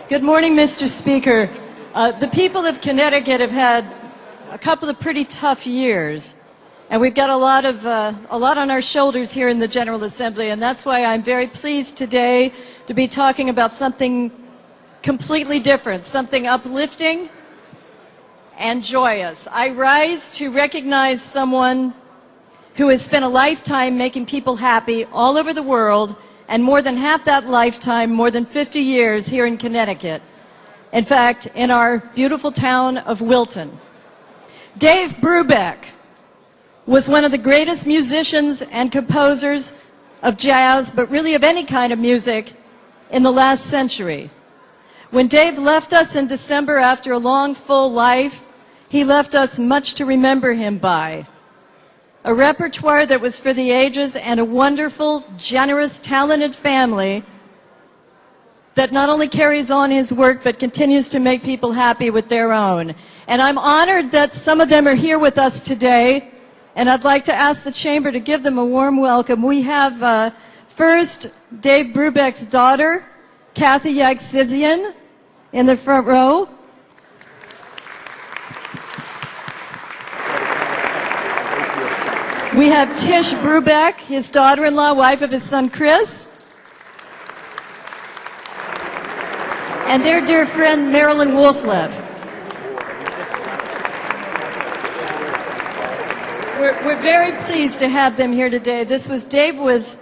Good morning, Mr. Speaker. The people of Connecticut have had a couple of pretty tough years, and we've got a lot on our shoulders here in the General Assembly, and that's why I'm very pleased today to be talking about something completely different, something uplifting and joyous. I rise to recognize someone who has spent a lifetime making people happy all over the world, and more than half that lifetime, more than 50 years here in Connecticut. In fact, in our beautiful town of Wilton. Dave Brubeck was one of the greatest musicians and composers of jazz, but really of any kind of music, in the last century. When Dave left us in December after a long, full life, he left us much to remember him by. A repertoire that was for the ages and a wonderful, generous, talented family that not only carries on his work but continues to make people happy with their own. And I'm honored that some of them are here with us today, and I'd like to ask the Chamber to give them a warm welcome. We have first Dave Brubeck's daughter, Kathy Yagsizian, in the front row. We have Tish Brubeck, his daughter-in-law, wife of his son Chris. And their dear friend Marilyn Wolfleff. We're very pleased to have them here today. Dave was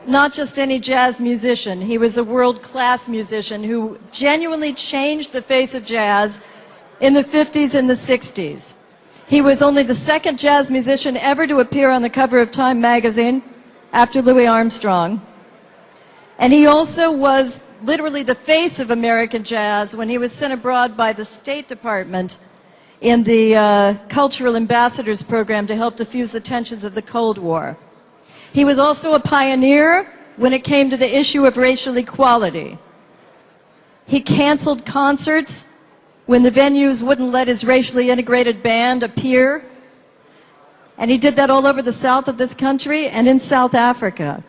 not just any jazz musician. He was a world-class musician who genuinely changed the face of jazz in the 50s and the 60s. He was only the second jazz musician ever to appear on the cover of Time magazine after Louis Armstrong. And he also was literally the face of American jazz when he was sent abroad by the State Department in the Cultural Ambassadors Program to help diffuse the tensions of the Cold War. He was also a pioneer when it came to the issue of racial equality. He canceled concerts when the venues wouldn't let his racially integrated band appear. And he did that all over the south of this country and in South Africa.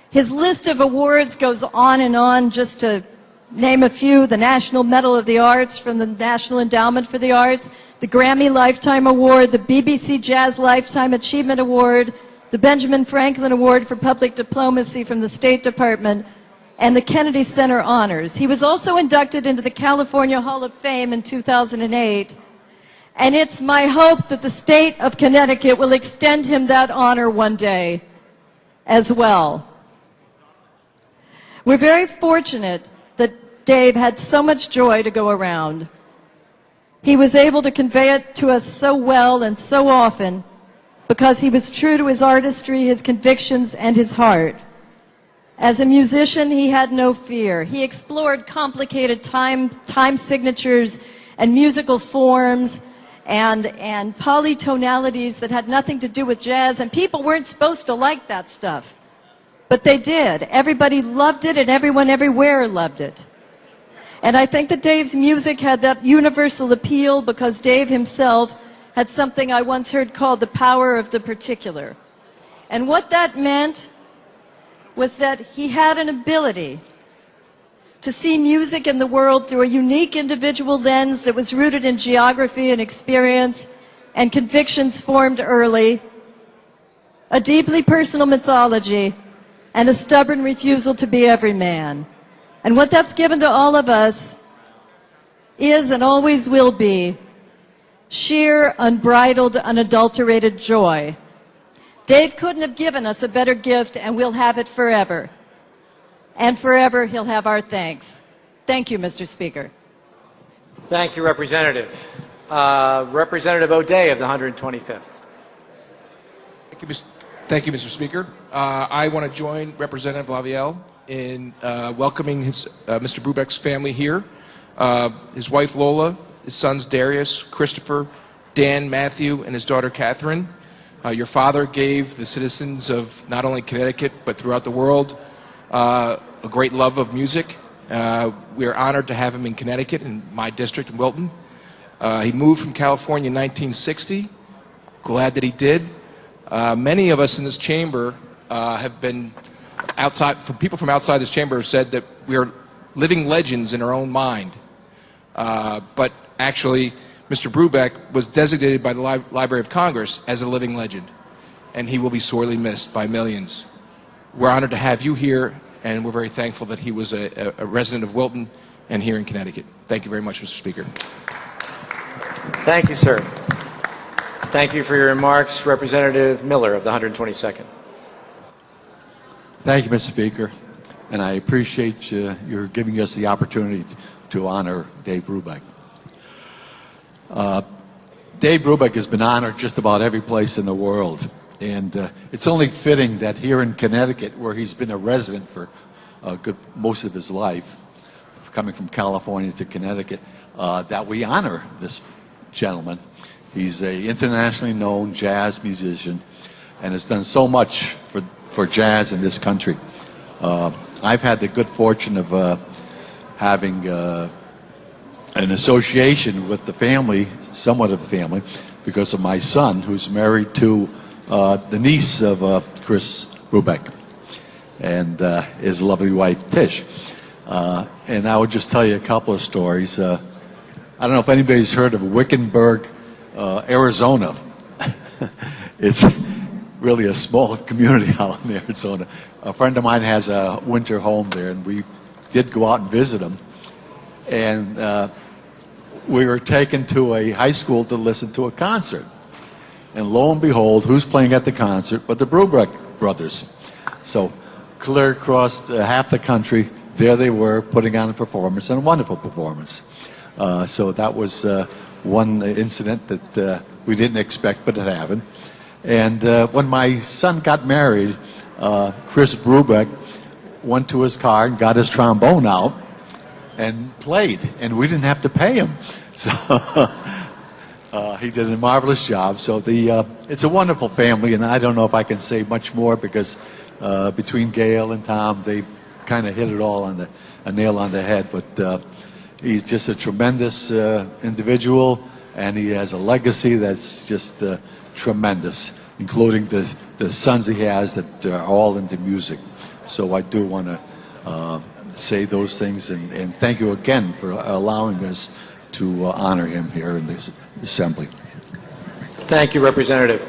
His list of awards goes on and on, just to name a few: the National Medal of the Arts from the National Endowment for the Arts, the Grammy Lifetime Award, the BBC Jazz Lifetime Achievement Award, the Benjamin Franklin Award for Public Diplomacy from the State Department, and the Kennedy Center Honors. He was also inducted into the California Hall of Fame in 2008, and it's my hope that the state of Connecticut will extend him that honor one day as well. We're very fortunate that Dave had so much joy to go around. He was able to convey it to us so well and so often because he was true to his artistry, his convictions, and his heart. As a musician, he had no fear. He explored complicated time signatures and musical forms and polytonalities that had nothing to do with jazz, and people weren't supposed to like that stuff. But they did. Everybody loved it, and everyone everywhere loved it. And I think that Dave's music had that universal appeal because Dave himself had something I once heard called the power of the particular. And what that meant was that he had an ability to see music in the world through a unique individual lens that was rooted in geography and experience and convictions formed early, a deeply personal mythology, and a stubborn refusal to be every man. And what that's given to all of us is and always will be sheer, unbridled, unadulterated joy. Dave couldn't have given us a better gift, and we'll have it forever. And forever, he'll have our thanks. Thank you, Mr. Speaker. Thank you, Representative. Representative O'Day of the 125th. Thank you, Mr. Speaker. I want to join Representative Lavielle in welcoming Mr. Brubeck's family here. His wife, Lola, his sons, Darius, Christopher, Dan, Matthew, and his daughter, Catherine. Your father gave the citizens of not only Connecticut, but throughout the world, a great love of music. We are honored to have him in Connecticut, in my district, in Wilton. He moved from California in 1960. Glad that he did. Many of us in this chamber have been outside, people from outside this chamber have said that we are living legends in our own mind. But actually, Mr. Brubeck was designated by the Library of Congress as a living legend, and he will be sorely missed by millions. We're honored to have you here, and we're very thankful that he was a resident of Wilton and here in Connecticut. Thank you very much, Mr. Speaker. Thank you, sir. Thank you for your remarks. Representative Miller of the 122nd. Thank you, Mr. Speaker, and I appreciate your giving us the opportunity to honor Dave Brubeck. Dave Brubeck has been honored just about every place in the world, and it's only fitting that here in Connecticut, where he's been a resident for most of his life, coming from California to Connecticut, that we honor this gentleman. He's an internationally known jazz musician and has done so much for jazz in this country. I've had the good fortune of having an association with the family, somewhat of a family, because of my son, who's married to the niece of Chris Brubeck and his lovely wife, Tish. And I would just tell you a couple of stories. I don't know if anybody's heard of Wickenburg, Arizona. It's really a small community out in Arizona. A friend of mine has a winter home there, and we did go out and visit him. And we were taken to a high school to listen to a concert. And lo and behold, who's playing at the concert but the Brubeck brothers? So clear across half the country, there they were putting on a performance, and a wonderful performance. So that was one incident that we didn't expect, but it happened. And when my son got married, Chris Brubeck went to his car and got his trombone out and played, and we didn't have to pay him. So he did a marvelous job. So it's a wonderful family, and I don't know if I can say much more because between Gail and Tom, they've kind of hit it all on a nail on the head. But he's just a tremendous individual, and he has a legacy that's just tremendous, including the sons he has that are all into music. So I do want to say those things, and thank you again for allowing us to honor him here in this assembly. Thank you, Representative.